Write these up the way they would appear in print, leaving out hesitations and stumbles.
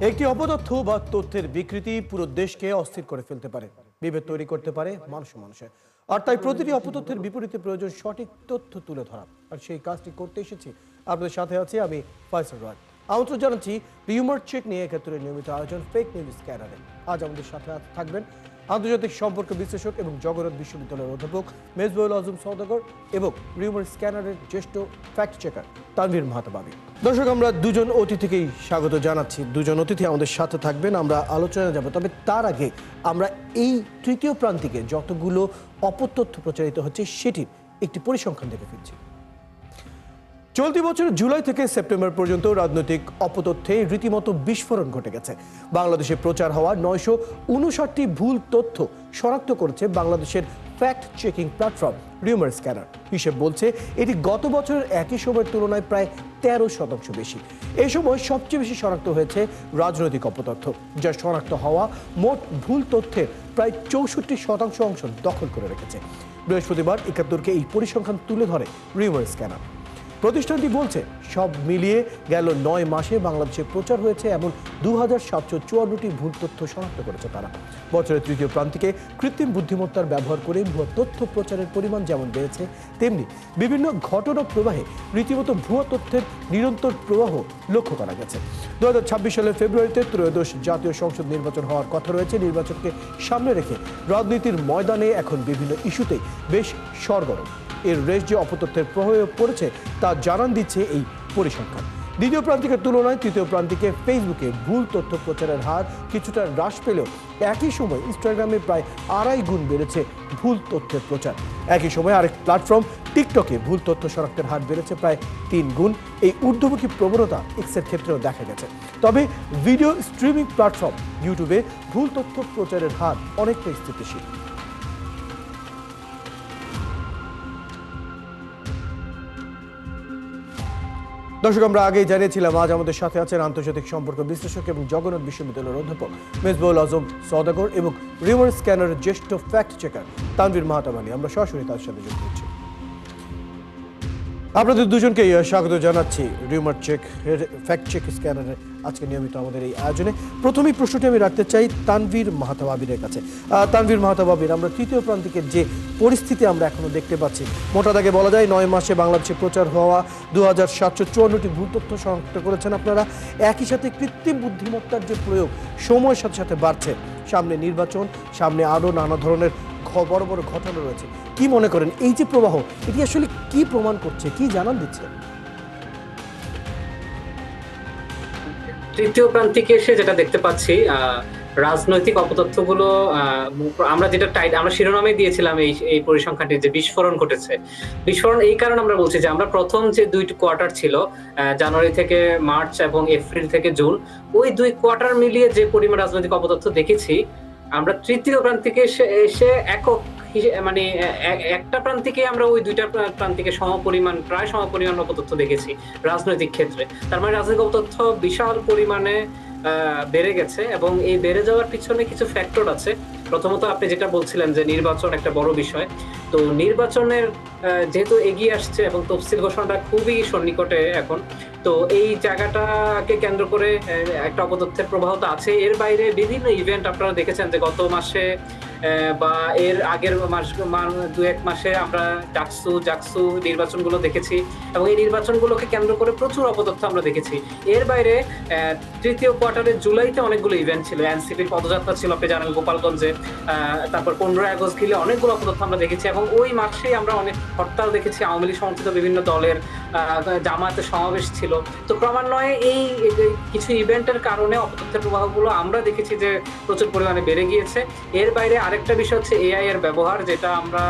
একটি অপতথ্য বা তথ্যের বিকৃতি পুরো দেশকে অস্থির করে ফেলতে পারে, বিভেদ তৈরি করতে পারে মানুষে। আর তাই প্রতিটি অপতথ্যের বিপরীতে প্রয়োজন সঠিক তথ্য তুলে ধরা। আর সেই কাজটি করতে এসেছি, আপনাদের সাথে আছি আমি ফয়সাল রায়। আমন্ত্রণ জানাচ্ছি রিউমার চেক নিয়ে ৭১-এর নিয়মিত আয়োজন ফেক নিউজ স্ক্যানারে। আজ আমাদের সাথে থাকবেন আন্তর্জাতিক সম্পর্ক বিশ্লেষক এবং জগন্নাথ বিশ্ববিদ্যালয়ের অধ্যাপক মেজবাউল আজম সওদাগর এবং রিউমার স্ক্যানারের জ্যেষ্ঠ ফ্যাক্ট চেকার তানভীর মাহতাবাবী। দর্শক, আমরা দুজন অতিথিকেই স্বাগত জানাচ্ছি। দুজন অতিথি আমাদের সাথে থাকবেন, আমরা আলোচনায় যাব। তবে তার আগে আমরা এই তৃতীয় প্রান্তিকে যতগুলো অপতথ্য প্রচারিত হচ্ছে সেটির একটি পরিসংখ্যান দেখে ফেলছি। চলতি বছরের জুলাই থেকে সেপ্টেম্বর পর্যন্ত রাজনৈতিক অপতথ্যে রীতিমতো বিস্ফোরণ ঘটে গেছে। বাংলাদেশে প্রচার হওয়া ৯৫৯টি ভুল তথ্য শনাক্ত করেছে বাংলাদেশের fact checking platform rumour scanner. হিসেব বলছে এটি গত বছরের একই সময়ের তুলনায় প্রায় ১৩% বেশি। এই সময় সবচেয়ে বেশি শনাক্ত হয়েছে রাজনৈতিক অপতথ্য, যা শনাক্ত হওয়া মোট ভুল তথ্যের প্রায় ৬৪% অংশ দখল করে রেখেছে। বৃহস্পতিবার ৭১-কে এই পরিসংখ্যান তুলে ধরে রিউমার স্ক্যানার। প্রতিষ্ঠানটি বলছে সব মিলিয়ে গেল ৯ মাসে বাংলাদেশে প্রচার হয়েছে এমন ২৭৫৪টি ভুল তথ্য শনাক্ত করেছে তারা। বছরের তৃতীয় প্রান্তিকে কৃত্রিম বুদ্ধিমত্তার ব্যবহার করে ভুয়া তথ্য প্রচারের পরিমাণ যেমন বেড়েছে, তেমনি বিভিন্ন ঘটনা প্রবাহে রীতিমতো ভুয়া তথ্যের নিরন্তর প্রবাহ লক্ষ্য করা গেছে। ২০২৬ সালের ফেব্রুয়ারিতে ত্রয়োদশ জাতীয় সংসদ নির্বাচন হওয়ার কথা রয়েছে। নির্বাচনকে সামনে রেখে রাজনীতির ময়দানে এখন বিভিন্ন ইস্যুতেই বেশ সরগরম। এর রেশ যে অপতথ্যের প্রভাবে পড়েছে তা জানান দিচ্ছে এই পরিসংখ্যান। দ্বিতীয় প্রান্তিকের তুলনায় তৃতীয় প্রান্তিকে ফেসবুকে ভুল তথ্য প্রচারের হার কিছুটা হ্রাস পেলেও একই সময় ইনস্টাগ্রামে প্রায় ২.৫ গুণ বেড়েছে ভুল তথ্যের প্রচার। একই সময় আরেক প্ল্যাটফর্ম টিকটকে ভুল তথ্য শনাক্তের হার বেড়েছে প্রায় ৩ গুণ। এই ঊর্ধ্বমুখী প্রবণতা এক্সের ক্ষেত্রেও দেখা গেছে। তবে ভিডিও স্ট্রিমিং প্ল্যাটফর্ম ইউটিউবে ভুল তথ্য প্রচারের হার অনেকটাই স্থিতিশীল। দর্শক, আমরা আগেই জানিয়েছিলাম আজ আমাদের সাথে আছেন আন্তর্জাতিক সম্পর্ক বিশ্লেষক এবং জগন্নাথ বিশ্ববিদ্যালয়ের অধ্যাপক মেজবাউল আজম সওদাগর এবং রিউমার স্ক্যানারের জ্যেষ্ঠ ফ্যাক্ট চেকার তানভীর মাহতাবাবী। আমরা সরাসরি তার সাথে যুক্ত হচ্ছি। আপনাদের দুজনকে স্বাগত জানাচ্ছি রিউমার চেক ফ্যাক্ট চেক স্ক্যানারের আজকে নিয়মিত আমাদের এই আয়োজনে। প্রথমেই প্রশ্নটি আমি রাখতে চাই তানভীর মাহতাবাবীর কাছে। তানভীর মাহতাবাবীর, আমরা তৃতীয় প্রান্তিকের যে পরিস্থিতি আমরা এখনো দেখতে পাচ্ছি, মোটা দাগে বলা যায় ৯ মাসে বাংলাদেশে প্রচার হওয়া ২৭৫৪টি ভুল তথ্য শনাক্ত করেছেন আপনারা। একই সাথে কৃত্রিম বুদ্ধিমত্তার যে প্রয়োগ সময়ের সাথে সাথে বাড়ছে। সামনে নির্বাচন, সামনে আরও নানা ধরনের বড় বড় ঘটনা রয়েছে। কি মনে করেন এই যে প্রবাহ, এটি আসলে কি প্রমাণ করছে, কি জানান দিচ্ছে? তৃতীয় প্রান্তিকে এসে যেটা দেখতে পাচ্ছি, রাজনৈতিক অপতথ্যগুলো আমরা শিরোনামে দিয়েছিলাম এই পরিসংখ্যানটি যে বিস্ফোরণ ঘটেছে। বিস্ফোরণ এই কারণে আমরা বলছি যে আমরা প্রথম যে ২টি কোয়ার্টার ছিল, জানুয়ারি থেকে মার্চ এবং এপ্রিল থেকে জুন, ওই ২ কোয়ার্টার মিলিয়ে যে পরিমাণ রাজনৈতিক অপতথ্য দেখেছি, আমরা তৃতীয় প্রান্তিকে এসে একক মানে একটা প্রান্তিকে আমরা ওই ২টা প্রান্তিকে প্রায় সমপরিমাণ অপতথ্য দেখেছি রাজনৈতিক ক্ষেত্রে। তার মানে রাজনৈতিক অপতথ্য বিশাল পরিমাণে বেড়ে গেছে এবং এই বেড়ে যাওয়ার পিছনে কিছু ফ্যাক্টর আছে। প্রথমত আপনি যেটা বলছিলেন যে নির্বাচন একটা বড় বিষয়। তো নির্বাচনের যেহেতু এগিয়ে আসছে এবং তফসিল ঘোষণাটা খুবই সন্নিকটে এখন, তো এই জায়গাটাকে কেন্দ্র করে একটা অপতথ্যের প্রবাহ তো আছে। এর বাইরে বিভিন্ন ইভেন্ট আপনারা দেখেছেন যে গত মাসে বা এর আগের মাস ২-১ মাসে আমরা জাকসু নির্বাচনগুলো দেখেছি এবং এই নির্বাচনগুলোকে কেন্দ্র করে প্রচুর অপতথ্য আমরা দেখেছি। এর বাইরে তৃতীয় কোয়ার্টারে জুলাইতে অনেকগুলো ইভেন্ট ছিল। এনসিপির পদযাত্রা ছিল, আপনি জানেন, গোপালগঞ্জে। তারপর ১৫ই আগস্ট ঘিরে অনেকগুলো অপতথ্য আমরা দেখেছি এবং ওই মাসেই আমরা অনেক হরতাল দেখেছি। আওয়ামী লীগ সমর্থিত বিভিন্ন দলের জামায়াতের সমাবেশ ছিল। তো ক্রমান্বয়ে এই কিছু ইভেন্টের কারণে অপতথ্যের প্রবাহগুলো আমরা দেখেছি যে প্রচুর পরিমাণে বেড়ে গিয়েছে। এর বাইরে আরেকটা বিষয় হচ্ছে এআই এর ব্যবহার, যেটা আমরা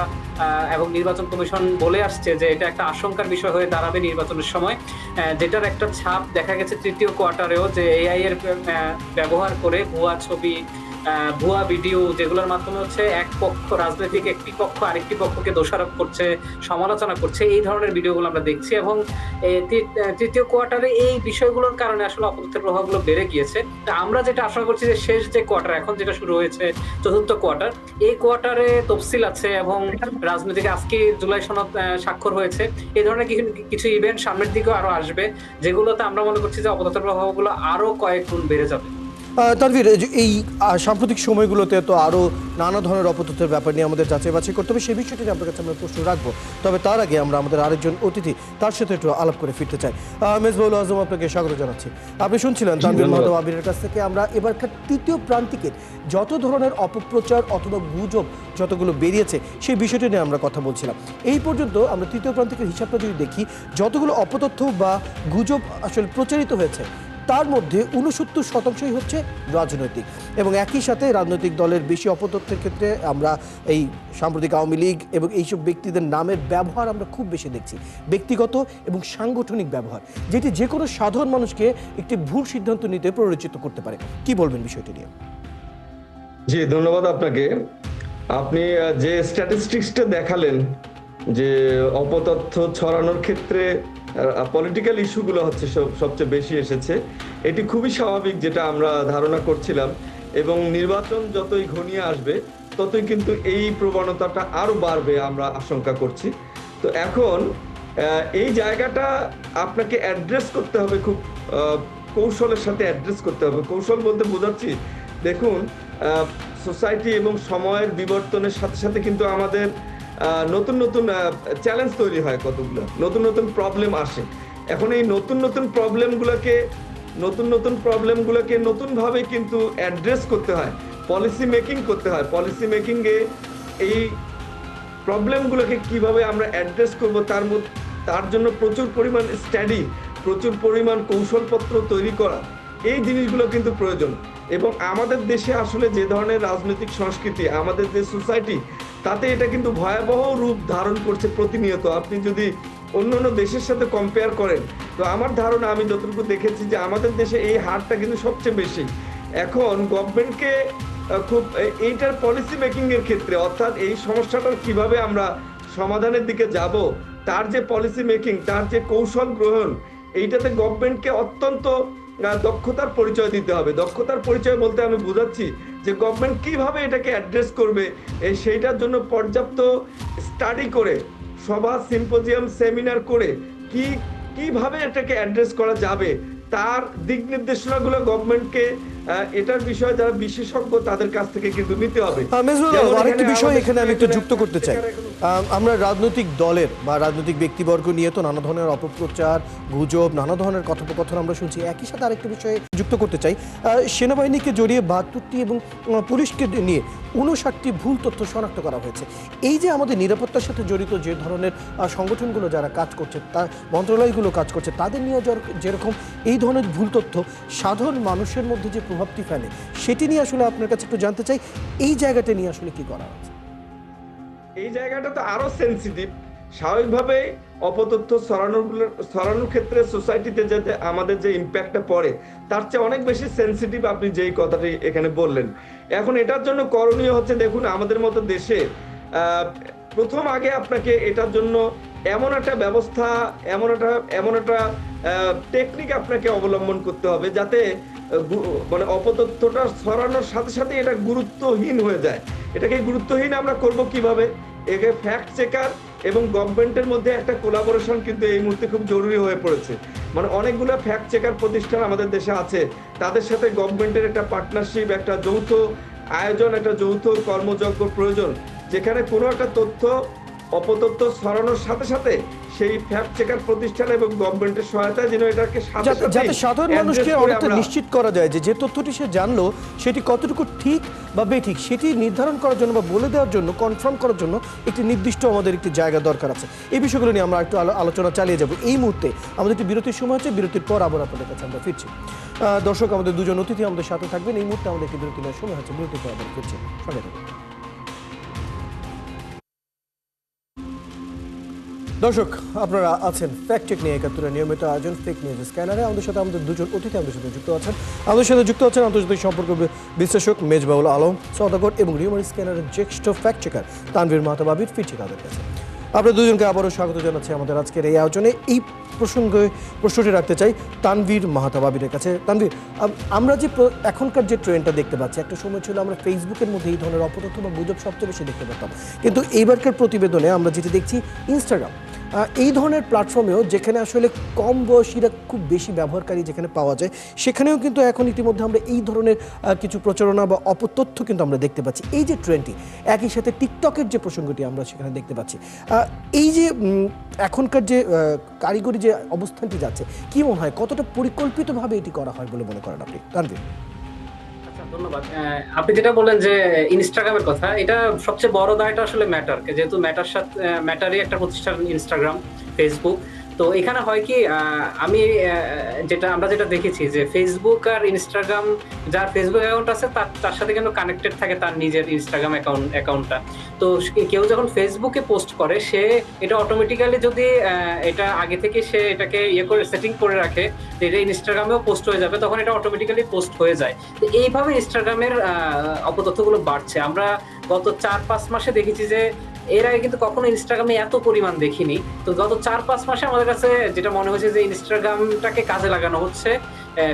এবং নির্বাচন কমিশন বলে আসছে যে এটা একটা আশঙ্কার বিষয় হয়ে দাঁড়াবে নির্বাচনের সময়, যেটার একটা ছাপ দেখা গেছে তৃতীয় কোয়ার্টারেও, যে এআই এর ব্যবহার করে ভুয়া ছবি, ভুয়া ভিডিও, যেগুলোর মাধ্যমে হচ্ছে এক পক্ষ, রাজনৈতিক একটি পক্ষ আরেকটি পক্ষকে দোষারোপ করছে, সমালোচনা করছে, এই ধরনের ভিডিওগুলো আমরা দেখছি। এবং তৃতীয় কোয়ার্টারে এই বিষয়গুলোর কারণে আসলে অপতথ্যের প্রভাবগুলো বেড়ে গিয়েছে। তা আমরা যেটা আশা করছি যে শেষ যে কোয়ার্টার এখন যেটা শুরু হয়েছে, চতুর্থ কোয়ার্টার, এই কোয়ার্টারে তফসিল আছে এবং রাজনৈতিক আজকে জুলাই সনদ স্বাক্ষর হয়েছে। এই ধরনের কিছু ইভেন্ট সামনের দিকেও আরো আসবে, যেগুলোতে আমরা মনে করছি যে অপতথ্যের প্রভাবগুলো আরো কয়েক গুণ বেড়ে যাবে। তানভীর, এই সাম্প্রতিক সময়গুলোতে তো আরও নানা ধরনের অপতথ্যের ব্যাপার নিয়ে আমাদের যাচাই বাছাই করতে হবে, সেই বিষয়টি নিয়ে আপনার কাছে আমরা প্রশ্ন রাখবো। তবে তার আগে আমরা আমাদের আরেকজন অতিথি তার সাথে একটু আলাপ করে ফিরতে চাই। মেজবাউল আজম, আপনাকে স্বাগত জানাচ্ছি। আপনি শুনছিলেন তানভীর মাহতাব আবিরের কাছ থেকে আমরা এবারকার তৃতীয় প্রান্তিকের যত ধরনের অপপ্রচার অথবা গুজব যতগুলো বেরিয়েছে সেই বিষয়টি নিয়ে আমরা কথা বলছিলাম। এই পর্যন্ত আমরা তৃতীয় প্রান্তিকের হিসাবটা যদি দেখি, যতগুলো অপতথ্য বা গুজব আসলে প্রচারিত হয়েছে তার মধ্যে 69% হচ্ছে রাজনৈতিক, এবং একই সাথে রাজনৈতিক দলের বেশি অপতথ্যের ক্ষেত্রে আমরা এই সাম্প্রতিক আওয়ামী লীগ এবং এইসব ব্যক্তিদের নামের ব্যবহার আমরা খুব বেশি দেখছি, ব্যক্তিগত এবং সাংগঠনিক ব্যবহার, যেটি যে কোনো সাধারণ মানুষকে একটি ভুল সিদ্ধান্ত নিতে প্ররোচিত করতে পারে। কি বলবেন বিষয়টি নিয়ে? জি, ধন্যবাদ আপনাকে। আপনি যে স্ট্যাটিস্টিক্সটা দেখালেন যে অপতথ্য ছড়ানোর ক্ষেত্রে পলিটিক্যাল ইস্যুগুলো হচ্ছে সবচেয়ে বেশি এসেছে, এটি খুবই স্বাভাবিক, যেটা আমরা ধারণা করছিলাম, এবং নির্বাচন যতই ঘনিয়ে আসবে ততই কিন্তু এই প্রবণতাটা আরো বাড়বে আমরা আশঙ্কা করছি। তো এখন এই জায়গাটা আপনাকে অ্যাড্রেস করতে হবে, খুব কৌশলের সাথে অ্যাড্রেস করতে হবে। কৌশল বলতে বোঝাচ্ছি, দেখুন, সোসাইটি এবং সময়ের বিবর্তনের সাথে সাথে কিন্তু আমাদের নতুন নতুন চ্যালেঞ্জ তৈরি হয়, কতগুলো নতুন নতুন প্রবলেম আসে। এখন এই নতুন নতুন প্রবলেমগুলোকে নতুনভাবে কিন্তু অ্যাড্রেস করতে হয়, পলিসি মেকিং করতে হয়। পলিসি মেকিংয়ে এই প্রবলেমগুলোকে কিভাবে আমরা অ্যাড্রেস করব তার জন্য প্রচুর পরিমাণ স্টাডি, প্রচুর পরিমাণ কৌশলপত্র তৈরি করা, এই জিনিসগুলো কিন্তু প্রয়োজন। এবং আমাদের দেশে আসলে যে ধরনের রাজনৈতিক সংস্কৃতি, আমাদের যে সোসাইটি, তাতে এটা কিন্তু ভয়াবহ রূপ ধারণ করছে প্রতিনিয়ত। আপনি যদি অন্যান্য দেশের সাথে কম্পেয়ার করেন, তো আমার ধারণা, আমি যতটুকু দেখেছি, যে আমাদের দেশে এই হারটা কিন্তু সবচেয়ে বেশি। এখন গভর্নমেন্টকে খুব এইটার পলিসি মেকিং এর ক্ষেত্রে, অর্থাৎ এই সমস্যাটার কিভাবে আমরা সমাধানের দিকে যাব, তার যে পলিসি মেকিং, তার যে কৌশল গ্রহণ, এইটাতে গভর্নমেন্টকে অত্যন্ত দক্ষতার পরিচয় দিতে হবে। দক্ষতার পরিচয় বলতে আমি বোঝাচ্ছি যে গভর্নমেন্ট কিভাবে এটাকে অ্যাড্রেস করবে, সেইটার জন্য পর্যাপ্ত স্টাডি করে, সভা, সিম্পোজিয়াম, সেমিনার করে কিভাবে এটাকে অ্যাড্রেস করা যাবে, তার দিক নির্দেশনাগুলো গভর্নমেন্টকে এটার বিষয়ে যারা বিশেষজ্ঞ তাদের কাছ থেকে কিন্তু নিতে হবে। আরেকটি বিষয় এখানে আমি একটু যুক্ত করতে চাই। আমরা রাজনৈতিক দলের বা রাজনৈতিক ব্যক্তিবর্গ নিয়ে তো নানা ধরনের অপপ্রচার, গুজব, নানা ধরনের কথোপকথন আমরা শুনছি। একই সাথে আরেকটি বিষয়ে যুক্ত করতে চাই, সেনাবাহিনীকে জড়িয়ে 72টি এবং পুলিশকে নিয়ে 59টি ভুল তথ্য শনাক্ত করা হয়েছে। এই যে আমাদের নিরাপত্তার সাথে জড়িত যে ধরনের সংগঠনগুলো যারা কাজ করছে, তার মন্ত্রণালয়গুলো কাজ করছে, তাদের নিয়ে যেরকম এই ধরনের ভুল তথ্য সাধারণ মানুষের মধ্যে যে প্রভাবটি ফেলে, সেটি নিয়ে আসলে আপনার কাছে একটু জানতে চাই, এই জায়গাটা নিয়ে আসলে কি করা হচ্ছে? এই জায়গাটা তো আরো সেন্সিটিভ। স্বাভাবিকভাবে অপতথ্য ছড়ানোর ক্ষেত্রে সোসাইটিতে যে আমাদের যে ইম্প্যাক্টটা পড়ে, তার চেয়ে অনেক বেশি সেন্সিটিভ, আপনি যেই কথাটি এখানে বললেন। এখন এটার জন্য করণীয় হচ্ছে, দেখুন, আমাদের মতো দেশে প্রথম আগে আপনাকে এটার জন্য এমন একটা ব্যবস্থা, এমন একটা টেকনিক আপনাকে অবলম্বন করতে হবে, যাতে মানে অপতথ্যটা ছড়ানোর সাথে সাথে এটা গুরুত্বহীন হয়ে যায়। এটাকে গুরুত্বহীন আমরা করব কিভাবে? একে ফ্যাক্ট চেকার এবং গভর্নমেন্টের মধ্যে একটা কোলাবোরেশন কিন্তু এই মুহূর্তে খুব জরুরি হয়ে পড়েছে। মানে অনেকগুলো ফ্যাক্ট চেকার প্রতিষ্ঠান আমাদের দেশে আছে, তাদের সাথে গভর্নমেন্টের একটা পার্টনারশিপ, একটা যৌথ আয়োজন, একটা যৌথ কর্মযজ্ঞ প্রয়োজন, যেখানে কোনো একটা তথ্য, অপতথ্য ছড়ানোর সাথে সাথে সেই ফ্যাক্ট চেকার প্রতিষ্ঠান এবং গভর্নমেন্টের সহায়তায় যেন এটাকে যাতে সাধারণ মানুষকে অনেকটা নিশ্চিত করা যায় যে তথ্যটি সে জানলো সেটি কতটুকু ঠিক বা বেঠিক, সেটি নির্ধারণ করার জন্য বা বলে দেওয়ার জন্য, কনফার্ম করার জন্য একটি নির্দিষ্ট আমাদের একটি জায়গা দরকার আছে। এই বিষয়গুলো নিয়ে আমরা একটু আলোচনা চালিয়ে যাব। এই মুহূর্তে আমাদের একটি বিরতির সময় হচ্ছে, বিরতির পর আবার আপনাদের কাছে আমরা ফিরছি। দর্শক, আমাদের দুজন অতিথি আমাদের সাথে থাকবেন। এই মুহূর্তে আমাদের একটি বিরতি নেওয়ার সময় হচ্ছে, বিরতির পর আবার ফিরছি। সঙ্গে থাকুন। দর্শক, আপনারা আছেন ফ্যাক্ট চেক নিয়ে একাত্তরের নিয়মিত আয়োজন ফেক নিউজ স্ক্যানারে। আমাদের সাথে আমাদের দুজন অতিথি আমাদের সাথে যুক্ত আছেন। আন্তর্জাতিক সম্পর্ক বিশ্লেষক মেজবাউল আলম সওদাগর এবং রিউমার স্ক্যানারের জ্যেষ্ঠ ফ্যাক্ট চেকার তানভীর মাহতাব আবির। ফিরছি তাদের কাছে। আপনাদের দুজনকে আবারও স্বাগত জানাচ্ছি আমাদের আজকের এই আয়োজনে। এই প্রশ্নটি রাখতে চাই তানভীর মাহতাব আবিরের কাছে। তানভীর, আমরা যে এখনকার যে ট্রেন্ডটা দেখতে পাচ্ছি, একটা সময় ছিল আমরা ফেসবুকের মধ্যে এই ধরনের অপতথ্য বা গুজব সবচেয়ে বেশি দেখতে পেতাম, কিন্তু এইবারকার প্রতিবেদনে আমরা যেটি দেখছি, ইনস্টাগ্রাম এই ধরনের প্ল্যাটফর্মেও যেখানে আসলে কম বয়সীরা খুব বেশি ব্যবহারকারী যেখানে পাওয়া যায়, সেখানেও কিন্তু এখন ইতিমধ্যে আমরা এই ধরনের কিছু প্রচারণা বা অপতথ্য কিন্তু আমরা দেখতে পাচ্ছি। এই যে ট্রেন্ডটি, একই সাথে টিকটকের যে প্রসঙ্গটি আমরা সেখানে দেখতে পাচ্ছি, এই যে এখনকার যে কারিগরি যে অবস্থানটি যাচ্ছে, কি মনে হয় কতটা পরিকল্পিতভাবে এটি করা হয় বলে মনে করেন আপনি? তানভীর। আচ্ছা, ধন্যবাদ। আপনি যেটা বললেন যে ইনস্টাগ্রামের কথা, এটা সবচেয়ে বড় দায়টা আসলে ম্যাটার, যেহেতু ম্যাটারই একটা প্রতিষ্ঠান ইনস্টাগ্রাম, ফেসবুক। তো এখানে হয় কি, আমি আমরা যেটা দেখেছি যে ফেসবুক আর ইনস্টাগ্রাম, যার ফেসবুক অ্যাকাউন্ট আছে তার সাথে কিন্তু কানেক্টেড থাকে তার নিজের ইনস্টাগ্রাম অ্যাকাউন্টটা। তো কেউ যখন ফেসবুকে পোস্ট করে, সে এটা অটোমেটিক্যালি যদি এটা আগে থেকে সে এটাকে করে সেটিং করে রাখে যে এটা ইনস্টাগ্রামেও পোস্ট হয়ে যাবে, তখন এটা অটোমেটিক্যালি পোস্ট হয়ে যায়। তো এইভাবে ইনস্টাগ্রামের অপতথ্যগুলো বাড়ছে। আমরা গত 4-5 মাসে দেখেছি যে এর আগে কিন্তু কখনো ইনস্টাগ্রামে এত পরিমাণ দেখিনি। তো গত 4-5 মাসে আমাদের কাছে যেটা মনে হয়েছে যে ইনস্টাগ্রামটাকে কাজে লাগানো হচ্ছে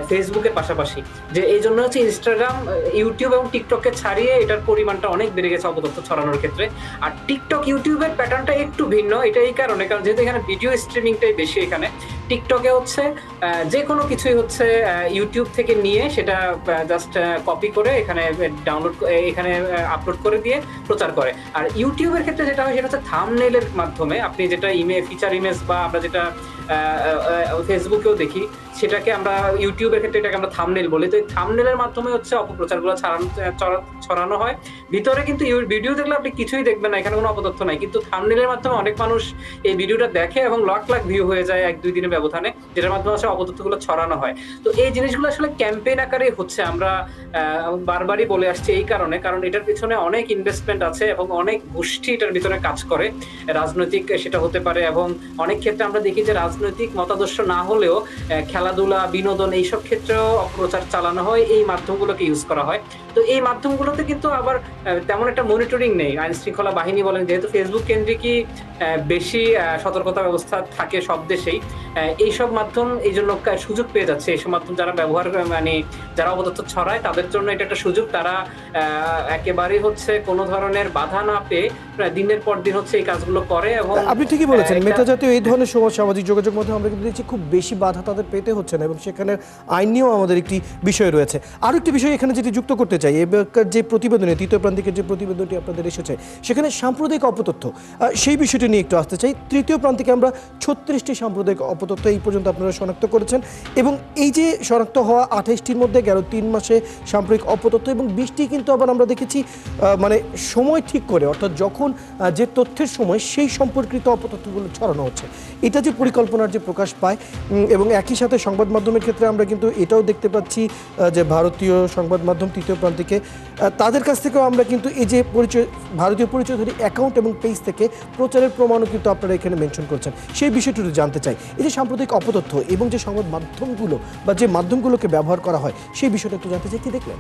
ফেসবুকের পাশাপাশি। যে এই জন্য হচ্ছে ইনস্টাগ্রাম, ইউটিউব এবং টিকটককে ছাড়িয়ে এটার পরিমাণটা অনেক বেড়ে গেছে অপতথ্য ছড়ানোর ক্ষেত্রে। আর টিকটক, ইউটিউবের প্যাটার্নটা একটু ভিন্ন। এটা এই কারণে, কারণ যেহেতু এখানে ভিডিও স্ট্রিমিংটাই বেশি, এখানে টিকটকে হচ্ছে যে কোনো কিছুই হচ্ছে ইউটিউব থেকে নিয়ে সেটা জাস্ট কপি করে এখানে এখানে আপলোড করে দিয়ে প্রচার করে। আর ইউটিউবের ক্ষেত্রে যেটা হয় সেটা হচ্ছে থাম্বনেইলের মাধ্যমে, আপনি যেটা ফিচার ইমেজ বা আমরা যেটা ফেসবুকেও দেখি, সেটাকে আমরা ইউটিউবের ক্ষেত্রে এটাকে আমরা থাম্বনেইল বলি। তো এই থাম্বনেইলের মাধ্যমে হচ্ছে অপপ্রচারগুলো ছড়ানো হয়। ভিতরে কিন্তু ভিডিও দেখলে আপনি কিছুই দেখবেন না, এখানে কোনো অপতথ্য নাই, কিন্তু থাম্বনেইলের মাধ্যমে অনেক মানুষ এই ভিডিওটা দেখে এবং লাখ লাখ ভিউ হয়ে যায় 1-2 দিনের ব্যবধানে, যেটার মাধ্যমে আসলে অপতথ্যগুলো ছড়ানো হয়। তো এই জিনিসগুলো আসলে ক্যাম্পেইন আকারে হচ্ছে। আমরা বারবারই বলে আসছি এই কারণ এটার পিছনে অনেক ইনভেস্টমেন্ট আছে এবং অনেক গোষ্ঠী এটার ভিতরে কাজ করে, রাজনৈতিক সেটা হতে পারে, এবং অনেক ক্ষেত্রে আমরা দেখি যে রাজনৈতিক মতাদর্শ না হলেও খেলাধুলা, বিনোদন এইসব ক্ষেত্রেও অপপ্রচার চালানো হয়, এই মাধ্যমগুলোকে ইউজ করা হয়। তো এই মাধ্যমগুলোতে কিন্তু আবার তেমন একটা মনিটরিং নেই। আইন শৃঙ্খলা বাহিনী বলেন, যেহেতু ফেসবুক কেন্দ্রিকই বেশি সতর্কতা ব্যবস্থা থাকে সব দেশেই, এইসব মাধ্যম এই জন্য সুযোগ পেয়ে যাচ্ছে। এইসব মাধ্যম যারা ব্যবহার যারা অপতথ্য ছড়ায়, তাদের জন্য এটা একটা সুযোগ। তারা একেবারেই হচ্ছে কোনো ধরনের বাধা না পেয়ে দিনের পর দিন হচ্ছে এই কাজগুলো করে। এবং আপনি ঠিকই বলেছেন, মেটা জাতীয় এই ধরনের সামাজিক যোগাযোগ মাধ্যমে আমরা কিন্তু দেখছি খুব বেশি বাধা তাদের পেতে হচ্ছে না, এবং সেখানে আইন নিয়েও আমাদের একটি বিষয় রয়েছে। আরও একটি বিষয় এখানে যেটি যুক্ত করতে চাই, এবারকার যে প্রতিবেদনে, তৃতীয় প্রান্তিকের যে প্রতিবেদনটি আপনাদের এসেছে, সেখানে সাম্প্রদায়িক অপতথ্য, সেই বিষয়টি নিয়ে একটু আসতে চাই। তৃতীয় প্রান্তিকে আমরা 36টি সাম্প্রদায়িক অপতথ্য এই পর্যন্ত আপনারা শনাক্ত করেছেন, এবং এই যে শনাক্ত হওয়া 28টির মধ্যে গেল 3 মাসে সাম্প্রদায়িক অপতথ্য, এবং 20টি কিন্তু আবার আমরা দেখেছি মানে সময় ঠিক করে, অর্থাৎ যখন যে তথ্যের সময় সেই সম্পর্কিত অপতথ্যগুলো ছড়ানো হচ্ছে। এটা যে পরিকল্পনার যে প্রকাশ পায়, এবং একই সাথে সংবাদ মাধ্যমের ক্ষেত্রে আমরা কিন্তু এটাও দেখতে পাচ্ছি যে ভারতীয় সংবাদ মাধ্যম তৃতীয় প্রান্তিকে, তাদের কাছ থেকেও আমরা কিন্তু এই যে ভারতীয় পরিচয়ধারী অ্যাকাউন্ট এবং পেজ থেকে প্রচারের প্রমাণও কিন্তু আপনারা এখানে মেনশন করছেন। সেই বিষয়টি জানতে চাই, এই যে সাম্প্রদায়িক অপতথ্য এবং যে সংবাদ মাধ্যমগুলো বা যে মাধ্যমগুলোকে ব্যবহার করা হয়, সেই বিষয়টা একটু জানতে চাই, কি দেখলেন?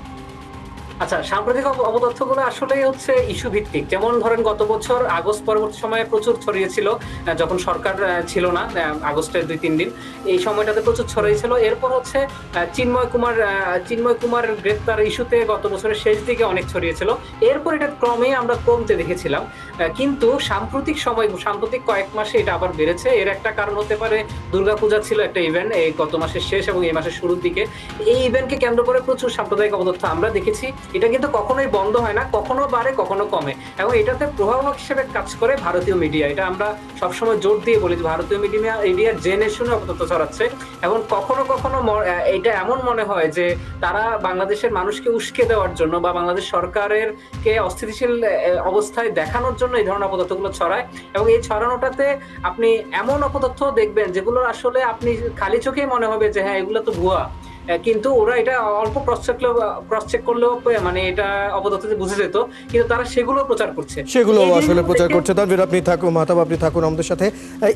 আচ্ছা, সাম্প্রতিক অপতথ্যগুলো আসলে হচ্ছে ইস্যু ভিত্তিক। যেমন ধরেন গত বছর আগস্ট পরবর্তী সময়ে প্রচুর ছড়িয়েছিল, যখন সরকার ছিল না, আগস্টের 2-3 দিন এই সময়টাতে প্রচুর ছড়িয়েছিল। এরপর হচ্ছে চিন্ময় কুমার গ্রেপ্তার ইস্যুতে গত বছরের শেষ দিকে অনেক ছড়িয়েছিল। এরপর এটা ক্রমে আমরা কমতে দেখেছিলাম, কিন্তু সাম্প্রতিক কয়েক মাসে এটা আবার বেড়েছে। এর একটা কারণ হতে পারে দুর্গাপূজা ছিল একটা ইভেন্ট এই গত মাসের শেষ এবং এই মাসের শুরুর দিকে। এই ইভেন্টকে কেন্দ্র করে প্রচুর সাম্প্রদায়িক অপতথ্য আমরা দেখেছি। এটা কিন্তু কখনোই বন্ধ হয় না, কখনো বাড়ে কখনো কমে, এবং এটাতে প্রভাবক হিসেবে কাজ করে ভারতীয় মিডিয়া। এটা আমরা সবসময় জোর দিয়ে বলি যে ভারতীয় মিডিয়া জেনে শুনে অপতথ্য ছড়াচ্ছে, এবং কখনো কখনো এটা এমন মনে হয় যে তারা বাংলাদেশের মানুষকে উস্কে দেওয়ার জন্য বা বাংলাদেশ সরকারের কে অস্থিতিশীল অবস্থায় দেখানোর জন্য এই ধরনের অপতথ্যগুলো ছড়ায়। এবং এই ছড়ানোটাতে আপনি এমন অপতথ্য দেখবেন যেগুলো আসলে আপনি খালি চোখেই মনে হবে যে হ্যাঁ, এগুলো তো ভুয়া, কিন্তু ওরা এটা অল্প ক্রস চেক করলেও মানে এটা অপতথ্য বুঝে যেত, কিন্তু তারা সেগুলো প্রচার করছে, সেগুলো আসলে প্রচার করছে। তানভীর, আপনি থাকুন, মাহতাব আপনি থাকুন আমাদের সাথে।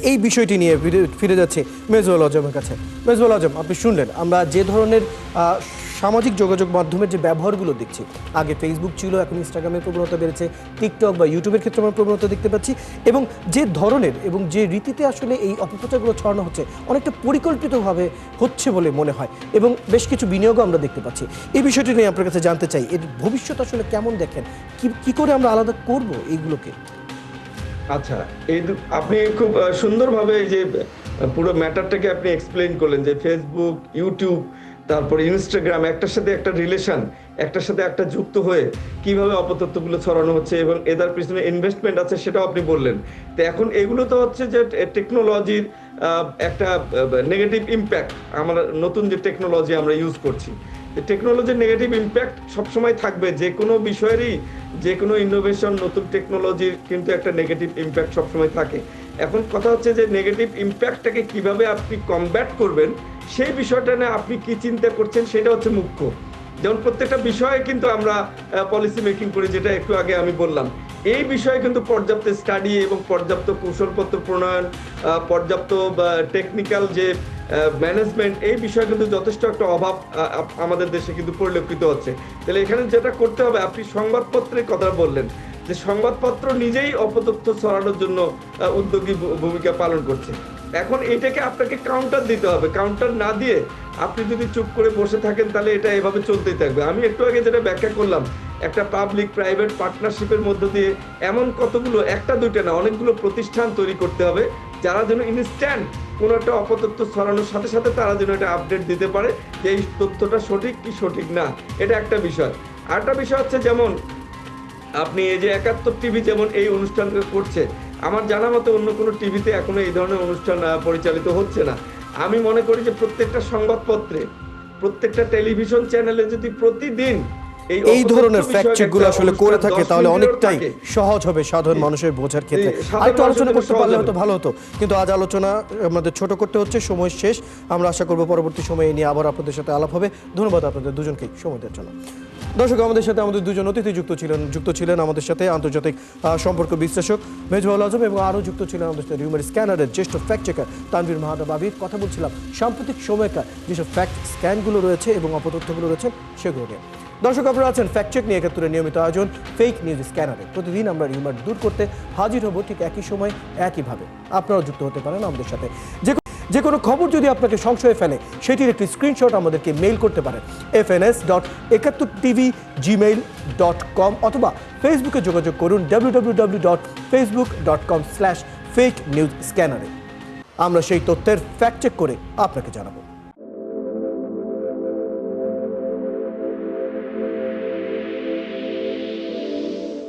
এই বিষয়টি নিয়ে ফিরে যাচ্ছে মেজবাহুল আজমের কাছে। মেজবাহুল আজম, আপনি শুনলেন আমরা যে ধরনের সামাজিক যোগাযোগ মাধ্যমের যে ব্যবহারগুলো দেখছি, আগে ফেসবুক ছিল, এখন ইনস্টাগ্রামের প্রবণতা বেড়েছে, টিকটক বা ইউটিউবের ক্ষেত্রে আমরা প্রবণতা দেখতে পাচ্ছি, এবং যে ধরনের এবং যে রীতিতে আসলে এই অপপ্রচারগুলো ছড়ানো হচ্ছে অনেকটা পরিকল্পিতভাবে হচ্ছে বলে মনে হয়, এবং বেশ কিছু বিনিয়োগও আমরা দেখতে পাচ্ছি। এই বিষয়টি নিয়ে আপনার কাছে জানতে চাই, এর ভবিষ্যৎ আসলে কেমন দেখেন, কি করে আমরা আলাদা করব এইগুলোকে? আচ্ছা, আপনি খুব সুন্দরভাবে এই যে পুরো ম্যাটারটাকে আপনি এক্সপ্লেইন করলেন যে ফেসবুক, ইউটিউব, তারপরে ইনস্টাগ্রাম একটার সাথে একটা রিলেশন, একটার সাথে একটা যুক্ত হয়ে কিভাবে অপতথ্যগুলো ছড়ানো হচ্ছে এবং এদের পিছনে ইনভেস্টমেন্ট আছে সেটাও আপনি বললেন। তো এখন এগুলো তো হচ্ছে যে টেকনোলজির একটা নেগেটিভ ইম্প্যাক্ট, আমরা নতুন যে টেকনোলজি আমরা ইউজ করছি, টেকনোলজির নেগেটিভ ইম্প্যাক্ট সবসময় থাকবে। যে কোনো বিষয়েরই, যে কোনো ইনোভেশন, নতুন টেকনোলজির কিন্তু একটা নেগেটিভ ইম্প্যাক্ট সবসময় থাকে। এখন কথা হচ্ছে যে নেগেটিভ ইম্প্যাক্টটাকে কিভাবে আপনি কমব্যাট করবেন সেই বিষয়টা নিয়ে আপনি কি চিন্তা করছেন সেটা হচ্ছে মুখ্য। যেমন প্রত্যেকটা বিষয়ে কিন্তু আমরা পলিসি মেকিং করি, যেটা একটু আগে আমি বললাম। এই বিষয়ে কিন্তু পর্যাপ্ত স্টাডি এবং পর্যাপ্ত কৌশলপত্র প্রণয়ন, পর্যাপ্ত টেকনিক্যাল যে ম্যানেজমেন্ট, এই বিষয়ে কিন্তু যথেষ্ট একটা অভাব আমাদের দেশে কিন্তু পরিলক্ষিত হচ্ছে। তাহলে এখানে যেটা করতে হবে, আপনি সংবাদপত্রের কথা বললেন যে সংবাদপত্র নিজেই অপতথ্য ছড়ানোর জন্য উদ্যোগী ভূমিকা পালন করছে। এখন এটাকে আপনাকে কাউন্টার দিতে হবে। কাউন্টার না দিয়ে আপনি যদি চুপ করে বসে থাকেন তাহলে এটা এভাবে চলতেই থাকবে। আমি একটু আগে যেটা ব্যাখ্যা করলাম, একটা পাবলিক প্রাইভেট পার্টনারশিপের মধ্য দিয়ে এমন কতগুলো, একটা দুইটা না, অনেকগুলো প্রতিষ্ঠান তৈরি করতে হবে যারা যেন ইনস্ট্যান্ট কোনো একটা অপতথ্য ছড়ানোর সাথে সাথে তারা যেন একটা আপডেট দিতে পারে যে এই তথ্যটা সঠিক কি সঠিক না। এটা একটা বিষয়। আরেকটা বিষয় হচ্ছে, যেমন আপনি এই যে ৭১ টিভি যেমন এই অনুষ্ঠানটা করছে, আমার জানা মতো অন্য কোনো টিভিতে এখনো এই ধরনের অনুষ্ঠান পরিচালিত হচ্ছে না। আমি মনে করি যে প্রত্যেকটা সংবাদপত্রে, প্রত্যেকটা টেলিভিশন চ্যানেলে যদি প্রতিদিন এই ধরনের ফ্যাক্ট চেকগুলো আসলে করে থাকে তাহলে অনেকটাই সহজ হবে সাধারণ মানুষের বোঝার ক্ষেত্রে। আরেকটু আলোচনা করতে পারলে হয়তো ভালো হতো, কিন্তু আজ আলোচনা আমাদের ছোট করতে হচ্ছে, সময় শেষ। আমরা আশা করব পরবর্তী সময়ে নিয়ে আবার আপনাদের সাথে আলাপ হবে। ধন্যবাদ আপনাদের দুজনকেই সময় দেওয়ার জন্য। দর্শক, আমাদের সাথে আমাদের দুজন অতিথি যুক্ত ছিলেন আমাদের সাথে আন্তর্জাতিক সম্পর্ক বিশ্লেষক মেজবাউল আজম, এবং আরও যুক্ত ছিলেন আমাদের সাথে রিউমার স্ক্যানারের জ্যেষ্ঠ ফ্যাক্ট চেকার তানভীর মাহতাব আবির। কথা বলছিলাম সাম্প্রতিক সময়কার যেসব ফ্যাক্ট স্ক্যানগুলো রয়েছে এবং অপতথ্যগুলো রয়েছে সেগুলো নিয়ে। দর্শক, আপনারা আছেন ফ্যাক্ট চেক নিয়ে ৭১-এর নিয়মিত আয়োজন ফেক নিউজ স্ক্যানারে। প্রতিদিন আমরা রিউমার দূর করতে হাজির হব ঠিক একই সময় একইভাবে। আপনারাও যুক্ত হতে পারেন আমাদের সাথে। যে কোনো খবর যদি আপনাকে সংশয়ে ফেলে সেটির একটি স্ক্রিনশট আমাদেরকে মেইল করতে পারেন fns.71tv@gmail.com অথবা ফেসবুকে যোগাযোগ করুন www.facebook.com/fake news scanner। আমরা সেই তথ্যের ফ্যাক্ট চেক করে আপনাকে জানাবো।